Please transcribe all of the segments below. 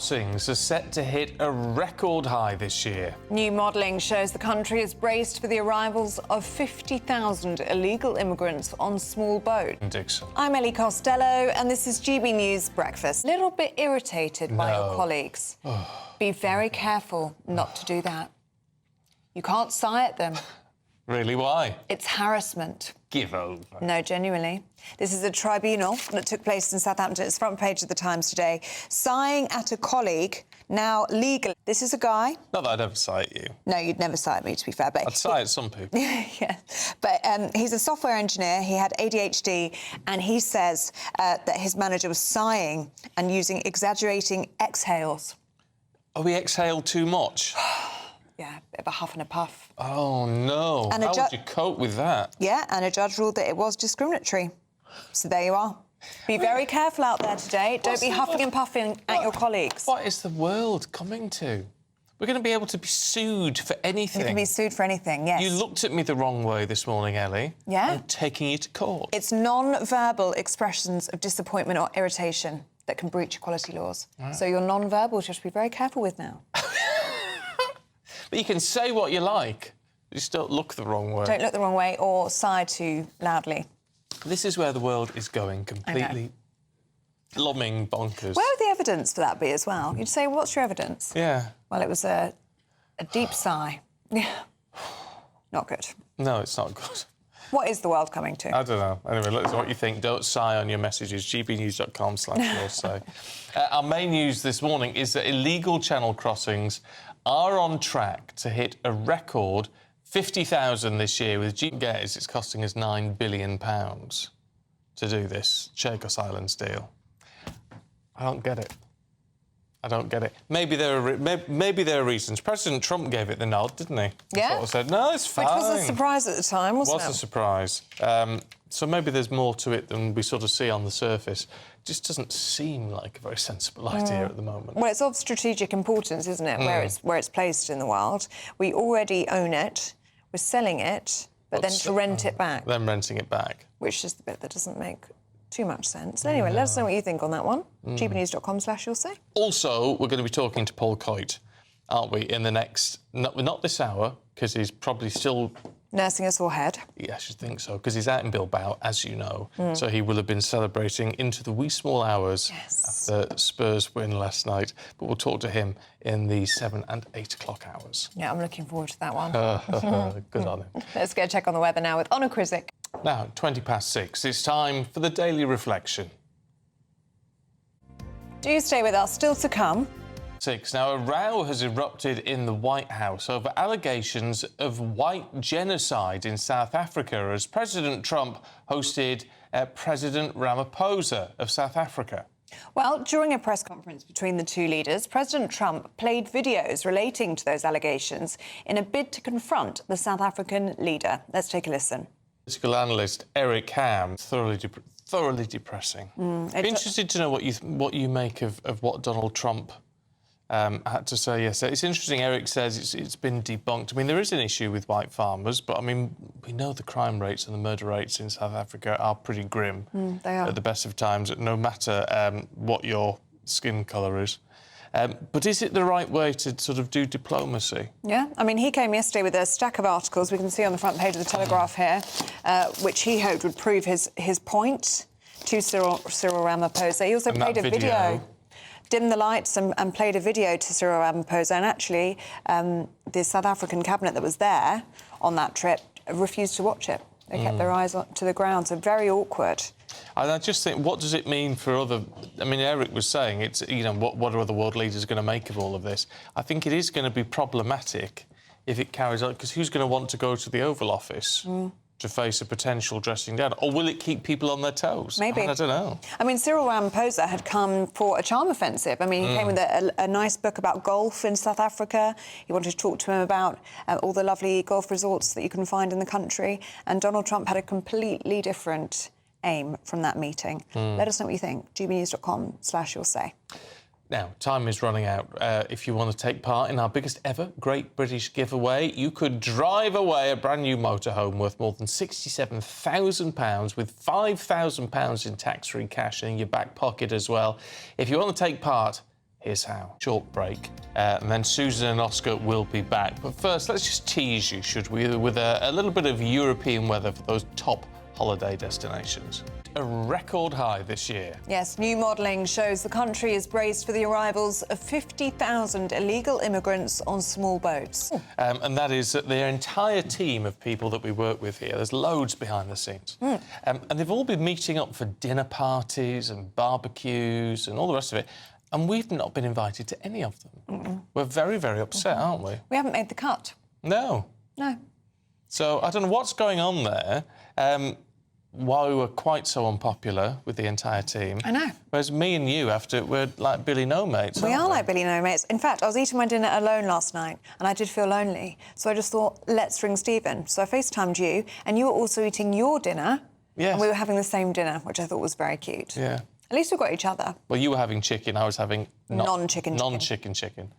crossings are set to hit a record high this year. New modelling shows the country is braced for the arrivals of 50,000 illegal immigrants on small boats. Dixon. I'm Ellie Costello, and this is GB News Breakfast. A little bit irritated by your colleagues. Be very careful not to do that. You can't sigh at them. Really, why? It's harassment. Give over. No, genuinely. This is a tribunal that took place in Southampton. It's front page of the Times today. Sighing at a colleague, now legal. This is a guy... Not that I'd ever cite you. No, you'd never cite me, to be fair, but... I'd cite some people. Yeah, but he's a software engineer. He had ADHD, and he says that his manager was sighing and using exaggerating exhales. Oh, he exhaled too much? Yeah, a bit of a huff and a puff. Oh, no. And how would you cope with that? Yeah, and a judge ruled that it was discriminatory. So there you are. Be very careful out there today. Don't be huffing and puffing at your colleagues. What is the world coming to? We're going to be able to be sued for anything. You can be sued for anything, yes. You looked at me the wrong way this morning, Ellie. Yeah? I'm taking you to court. It's non-verbal expressions of disappointment or irritation that can breach equality laws. Right. So your non-verbals you have to be very careful with now. But you can say what you like. Just don't look the wrong way. Don't look the wrong way or sigh too loudly. This is where the world is going, completely lomming bonkers. Where would the evidence for that be as well? You'd say, what's your evidence? Yeah. Well, it was a deep sigh. Yeah. Not good. No, it's not good. What is the world coming to? I don't know. Anyway, let us know what you think. Don't sigh on your messages. gbnews.com/yoursay. Our main news this morning is that illegal channel crossings are on track to hit a record 50,000 this year. With guess it's costing us £9 billion to do this Chagos Islands deal. I don't get it. I don't get it. Maybe there are reasons. President Trump gave it the nod, didn't he? Yeah. Sort of said, no, it's fine. Which was a surprise at the time, wasn't it? It was a surprise. So maybe there's more to it than we sort of see on the surface. It just doesn't seem like a very sensible idea at the moment. Well, it's of strategic importance, isn't it, where it's placed in the world. We already own it, we're selling it, but then to rent it back. Then renting it back. Which is the bit that doesn't make too much sense. Anyway, let us know what you think on that one. gbnews.com/yoursay. Also, we're going to be talking to Paul Coit, aren't we, in the next... Not this hour, because he's probably still... Nursing us all head. Yeah, I should think so, because he's out in Bilbao, as you know. So he will have been celebrating into the wee small hours after Spurs win last night. But we'll talk to him in the 7 and 8 o'clock hours. Yeah, I'm looking forward to that one. Good on him. Let's go check on the weather now with Honor Krizik. Now, 6:20, it's time for the Daily Reflection. Do stay with us, still to come. Now, a row has erupted in the White House over allegations of white genocide in South Africa as President Trump hosted President Ramaphosa of South Africa. Well, during a press conference between the two leaders, President Trump played videos relating to those allegations in a bid to confront the South African leader. Let's take a listen. Political analyst Eric Ham, thoroughly depressing. Interested to know what you make of what Donald Trump had to say yesterday. It's interesting, Eric says it's been debunked. I mean, there is an issue with white farmers, but, I mean, we know the crime rates and the murder rates in South Africa are pretty grim. They are. At the best of times, no matter what your skin colour is. But is it the right way to sort of do diplomacy? Yeah, I mean, he came yesterday with a stack of articles we can see on the front page of the Telegraph here, which he hoped would prove his point to Cyril Ramaphosa. He also played a video. Dimmed the lights and played a video to Cyril Ramaphosa, and actually the South African cabinet that was there on that trip refused to watch it. They kept their eyes to the ground, so very awkward. And I just think, what does it mean for other... I mean, Eric was saying, it's, you know, what are other world leaders going to make of all of this? I think it is going to be problematic if it carries on, because who's going to want to go to the Oval Office to face a potential dressing down? Or will it keep people on their toes? Maybe. I don't know. I mean, Cyril Ramaphosa had come for a charm offensive. I mean, he came with a nice book about golf in South Africa. He wanted to talk to him about all the lovely golf resorts that you can find in the country. And Donald Trump had a completely different aim from that meeting. Let us know what you think. gbnews.com/yoursay. Now, time is running out. If you want to take part in our biggest ever Great British giveaway, you could drive away a brand new motorhome worth more than £67,000 with £5,000 in tax-free cash in your back pocket as well. If you want to take part, Here's how. Short break, and then Susan and Oscar will be back. But first, let's just tease you, should we, with a little bit of European weather for those top holiday destinations. A record high this year. Yes, new modelling shows the country is braced for the arrivals of 50,000 illegal immigrants on small boats. And that is their entire team of people that we work with here. There's loads behind the scenes. And they've all been meeting up for dinner parties and barbecues and all the rest of it. And we've not been invited to any of them. We're very, very upset, aren't we? We haven't made the cut. No. No. So I don't know what's going on there. Why we were quite so unpopular with the entire team. I know. Whereas me and you, we're like Billy No Mates. We are like Billy No Mates. In fact, I was eating my dinner alone last night and I did feel lonely. So I just thought, let's ring Stephen. So I FaceTimed you and you were also eating your dinner. Yes. And we were having the same dinner, which I thought was very cute. Yeah. At least we've got each other. Well, you were having chicken, I was having non-chicken chicken.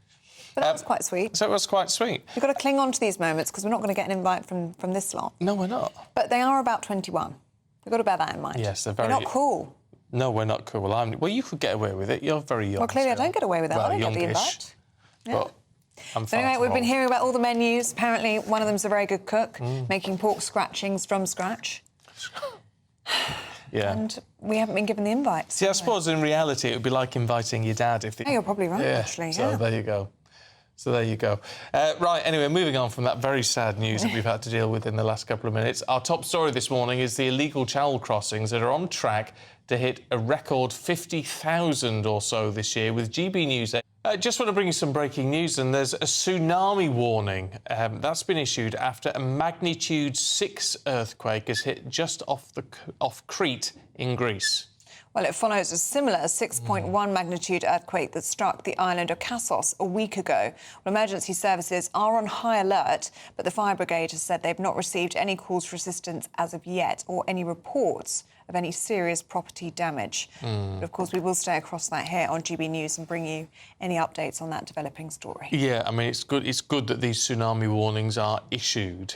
But that was quite sweet. So it was quite sweet. We've got to cling on to these moments because we're not going to get an invite from this lot. No, we're not. But they are about 21. We've got to bear that in mind. Yes, they're very... We're not cool. No, we're not cool. Well, you could get away with it. You're very young. Well, clearly still. I don't get away with it. Well, I don't get the youngish, invite. Yeah. But I'm So anyway, we've been hearing about all the menus. Apparently, one of them's a very good cook, making pork scratchings from scratch. Yeah. And we haven't been given the invites. See, I suppose in reality it would be like inviting your dad if... Oh, you're probably right, actually. So there you go. Right, anyway, moving on from that very sad news that we've had to deal with in the last couple of minutes, our top story this morning is the illegal channel crossings that are on track to hit a record 50,000 or so this year, with GB News... just want to bring you some breaking news, and there's a tsunami warning that's been issued after a magnitude 6 earthquake has hit just off Crete in Greece. Well, it follows a similar 6.1 magnitude earthquake that struck the island of Kassos a week ago. Well, emergency services are on high alert, but the fire brigade has said they've not received any calls for assistance as of yet or any reports of any serious property damage. But, of course, we will stay across that here on GB News and bring you any updates on that developing story. Yeah, I mean, it's good that these tsunami warnings are issued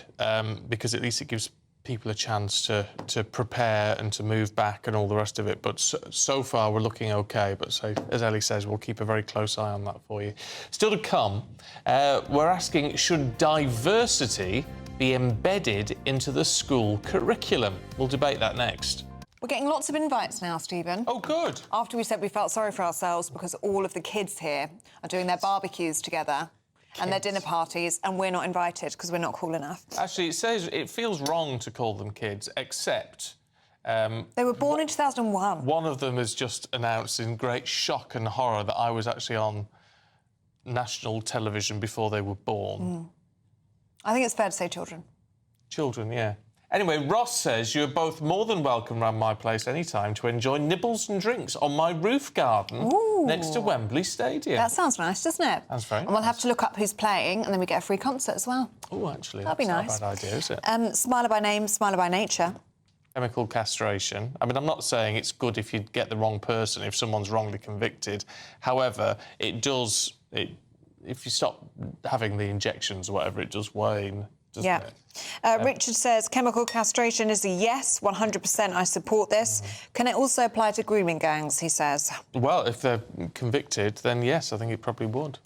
because at least it gives people a chance to prepare and to move back and all the rest of it. But so far, we're looking OK. But as Ellie says, we'll keep a very close eye on that for you. Still to come, we're asking, should diversity be embedded into the school curriculum? We'll debate that next. We're getting lots of invites now, Stephen. Oh, good. After we said we felt sorry for ourselves because all of the kids here are doing their barbecues together and their dinner parties, and we're not invited because we're not cool enough. Actually, it feels wrong to call them kids, except... they were born in 2001. One of them has just announced in great shock and horror that I was actually on national television before they were born. I think it's fair to say children. Children, yeah. Anyway, Ross says you're both more than welcome round my place anytime to enjoy nibbles and drinks on my roof garden next to Wembley Stadium. That sounds nice, doesn't it? That's very And we'll have to look up who's playing, and then we get a free concert as well. Oh, actually, that'd be that's nice. not a bad idea, is it? Smiler by name, smiler by nature. Chemical castration. I mean, I'm not saying it's good if you get the wrong person, if someone's wrongly convicted. However, it does... if you stop having the injections or whatever, it does wane, doesn't it? Richard says chemical castration is a yes, 100% I support this. Can it also apply to grooming gangs, he says? Well, if they're convicted, then yes, I think it probably would.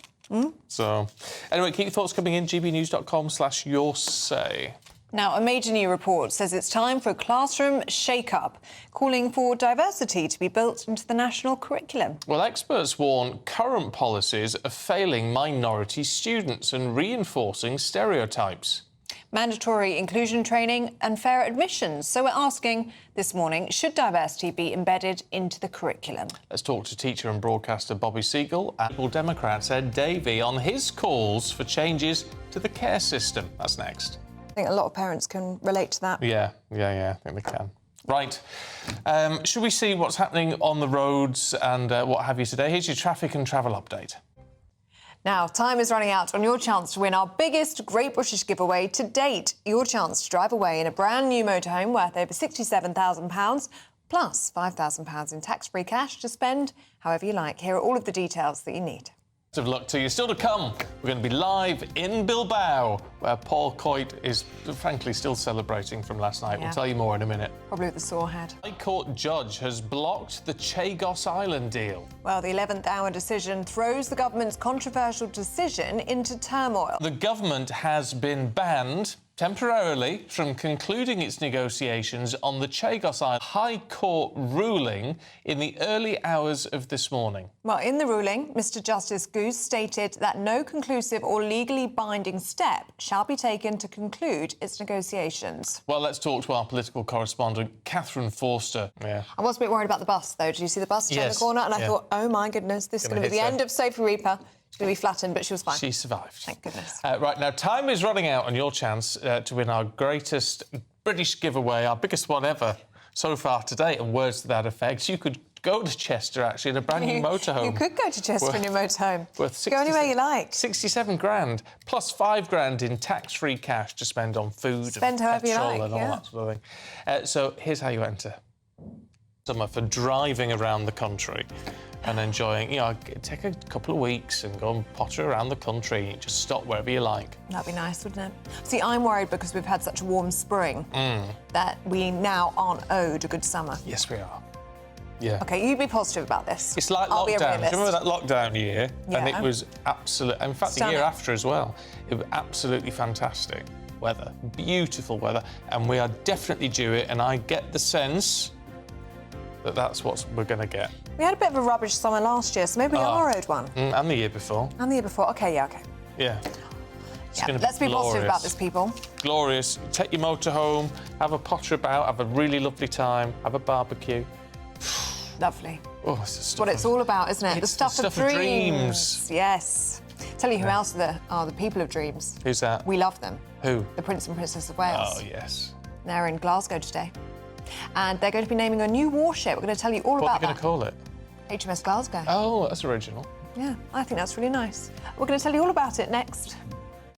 So, anyway, keep your thoughts coming in, gbnews.com/yoursay. Now, a major new report says it's time for a classroom shake-up, calling for diversity to be built into the national curriculum. Well, experts warn current policies are failing minority students and reinforcing stereotypes. Mandatory inclusion training and fair admissions. So we're asking this morning, should diversity be embedded into the curriculum? Let's talk to teacher and broadcaster Bobby Seagull and Liberal Democrat Ed Davey on his calls for changes to the care system. That's next. I think a lot of parents can relate to that. Yeah, I think they can. Right. Should we see what's happening on the roads and what have you today? Here's your traffic and travel update. Now, time is running out on your chance to win our biggest Great British giveaway to date. Your chance to drive away in a brand new motorhome worth over £67,000 plus £5,000 in tax-free cash to spend however you like. Here are all of the details that you need. Best of luck to you. Still to come, we're going to be live in Bilbao, where Paul Coit is, frankly, still celebrating from last night. Yeah. We'll tell you more in a minute. Probably with the sore head. High Court judge has blocked the Chagos Island deal. Well, the 11th hour decision throws the government's controversial decision into turmoil. The government has been banned temporarily from concluding its negotiations on the Chagos Island High Court ruling in the early hours of this morning. Well, in the ruling, Mr Justice Goose stated that no conclusive or legally binding step shall be taken to conclude its negotiations. Well, let's talk to our political correspondent, Catherine Forster. Yeah. I was a bit worried about the bus, though. Did you see the bus turn the Yes, corner? And I yeah. thought, oh, my goodness, this is going to be the hit her. end of Sophie Reaper. She's going to be flattened, but she was fine. She survived. Thank goodness. Right, now, time is running out on your chance to win our greatest British giveaway, our biggest one ever so far today, and words to that effect. You could go to Chester, actually, in a brand new motorhome. You could go to Chester in your motorhome. Worth Go anywhere you like. 67 grand, plus 5 grand in tax-free cash to spend on food Spend and however you petrol like, and all yeah. that sort of thing. So here's how you enter. Summer for driving around the country and enjoying, take a couple of weeks and go and potter around the country. Just stop wherever you like. That'd be nice, wouldn't it? See, I'm worried because we've had such a warm spring that we now aren't owed a good summer. Yes, we are. Yeah. OK, you be positive about this. It's like I'll be a lockdown. Do you realist. remember that lockdown year? Yeah. And it was absolute. In fact, the Stunning. year after as well. It was absolutely fantastic weather, beautiful weather, and we are definitely due it. And I get the sense that that's what we're going to get. We had a bit of a rubbish summer last year, so maybe we are owed one. And the year before. And the year before. OK, yeah, OK. Yeah. It's gonna Let's be positive glorious. about this, people. Glorious. Take your motor home, have a potter about, have a really lovely time, have a barbecue. Lovely. Oh, it's just What it's all about, isn't it? The It's stuff, the of stuff of dreams. dreams. Yes. Tell you who else are the people of dreams. Who's that? We love them. Who? The Prince and Princess of Wales. Oh, yes. They're in Glasgow today. And they're going to be naming a new warship. We're going to tell you all What about are you going that. to call it? HMS Glasgow. Oh, that's original. Yeah, I think that's really nice. We're going to tell you all about it next.